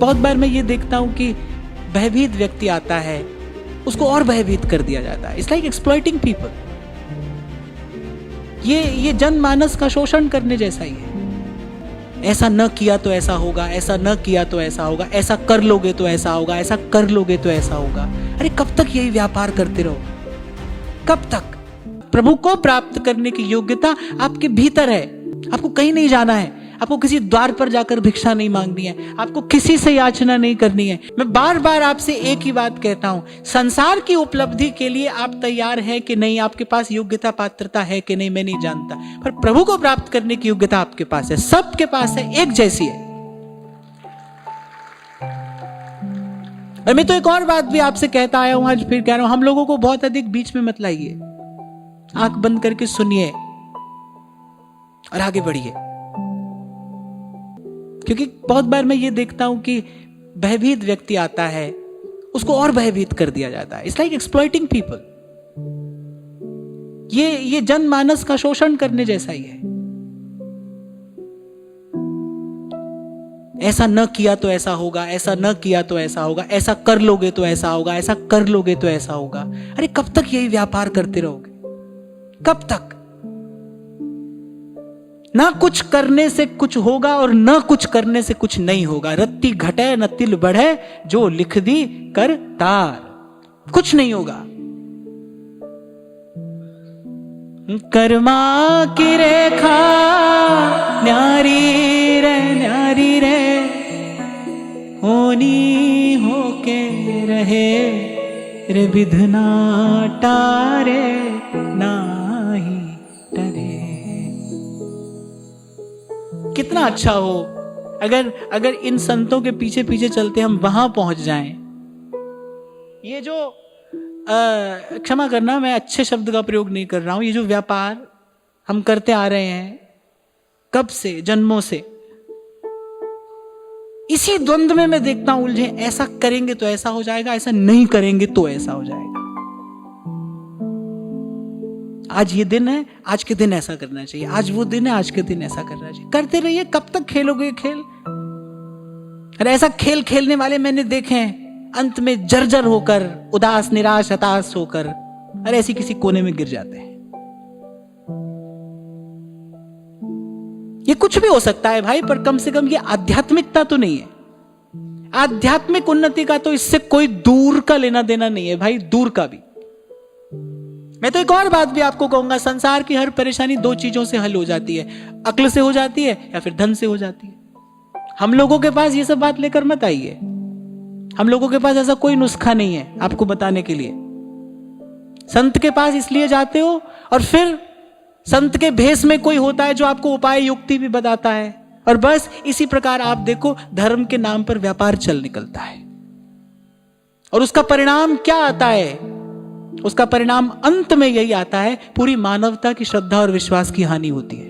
बहुत बार मैं ये देखता हूं कि भयभीत व्यक्ति आता है, उसको और भयभीत कर दिया जाता है। It's like exploiting people. ये जनमानस का शोषण करने जैसा ही है। ऐसा न किया तो ऐसा होगा, ऐसा न किया तो ऐसा होगा, ऐसा कर लोगे तो ऐसा होगा, ऐसा कर लोगे तो ऐसा होगा। अरे कब तक यही व्यापार करते रहो? कब तक? प्रभु को प्राप्त करने की योग्यता आपके भीतर है। आपको कहीं नहीं जाना है, आपको किसी द्वार पर जाकर भिक्षा नहीं मांगनी है, आपको किसी से याचना नहीं करनी है। मैं बार बार आपसे एक ही बात कहता हूं, संसार की उपलब्धि के लिए आप तैयार है कि नहीं, आपके पास योग्यता पात्रता है कि नहीं, मैं नहीं जानता, पर प्रभु को प्राप्त करने की योग्यता आपके पास है, सबके पास है, एक जैसी है। और मैं तो एक और बात भी आपसे कहता आया हूं, आज फिर कह रहा हूं, हम लोगों को बहुत अधिक बीच में मत लाइए। आंख बंद करके सुनिए और आगे बढ़िए। क्योंकि बहुत बार मैं ये देखता हूं कि भयभीत व्यक्ति आता है, उसको और भयभीत कर दिया जाता है। It's like exploiting people. ये जनमानस का शोषण करने जैसा ही है। ऐसा न किया तो ऐसा होगा, ऐसा न किया तो ऐसा होगा, ऐसा कर लोगे तो ऐसा होगा, ऐसा कर लोगे तो ऐसा होगा। अरे कब तक यही व्यापार करते रहोगे? कब तक? ना कुछ करने से कुछ होगा और न कुछ करने से कुछ नहीं होगा। रत्ती घटे न तिल बढ़े, जो लिख दी कर तार। कुछ नहीं होगा। कर्मा की रेखा न्यारी रे होनी होके रहे रे, विधना टारे नाही टरे। कितना अच्छा हो अगर इन संतों के पीछे पीछे चलते हम वहां पहुंच जाएं। ये जो क्षमा करना, मैं अच्छे शब्द का प्रयोग नहीं कर रहा हूं, ये जो व्यापार हम करते आ रहे हैं कब से, जन्मों से, इसी द्वंद्व में मैं देखता हूं उलझे। ऐसा करेंगे तो ऐसा हो जाएगा, ऐसा नहीं करेंगे तो ऐसा हो जाएगा। आज ये दिन है, आज के दिन ऐसा करना चाहिए, आज वो दिन है, आज के दिन ऐसा करना चाहिए। करते रहिए। कब तक खेलोगे खेल? अरे ऐसा खेल खेलने वाले मैंने देखे हैं, अंत में जर्जर होकर, उदास निराश हताश होकर, अरे ऐसी किसी कोने में गिर जाते हैं। ये कुछ भी हो सकता है भाई, पर कम से कम ये आध्यात्मिकता तो नहीं है। आध्यात्मिक उन्नति का तो इससे कोई दूर का लेना देना नहीं है भाई, दूर का भी। मैं तो एक और बात भी आपको कहूंगा, संसार की हर परेशानी दो चीजों से हल हो जाती है, अक्ल से हो जाती है या फिर धन से हो जाती है। हम लोगों के पास ये सब बात लेकर मत आइए। हम लोगों के पास ऐसा कोई नुस्खा नहीं है आपको बताने के लिए। संत के पास इसलिए जाते हो, और फिर संत के भेष में कोई होता है जो आपको उपाय युक्ति भी बताता है, और बस इसी प्रकार आप देखो धर्म के नाम पर व्यापार चल निकलता है। और उसका परिणाम क्या आता है? उसका परिणाम अंत में यही आता है, पूरी मानवता की श्रद्धा और विश्वास की हानि होती है।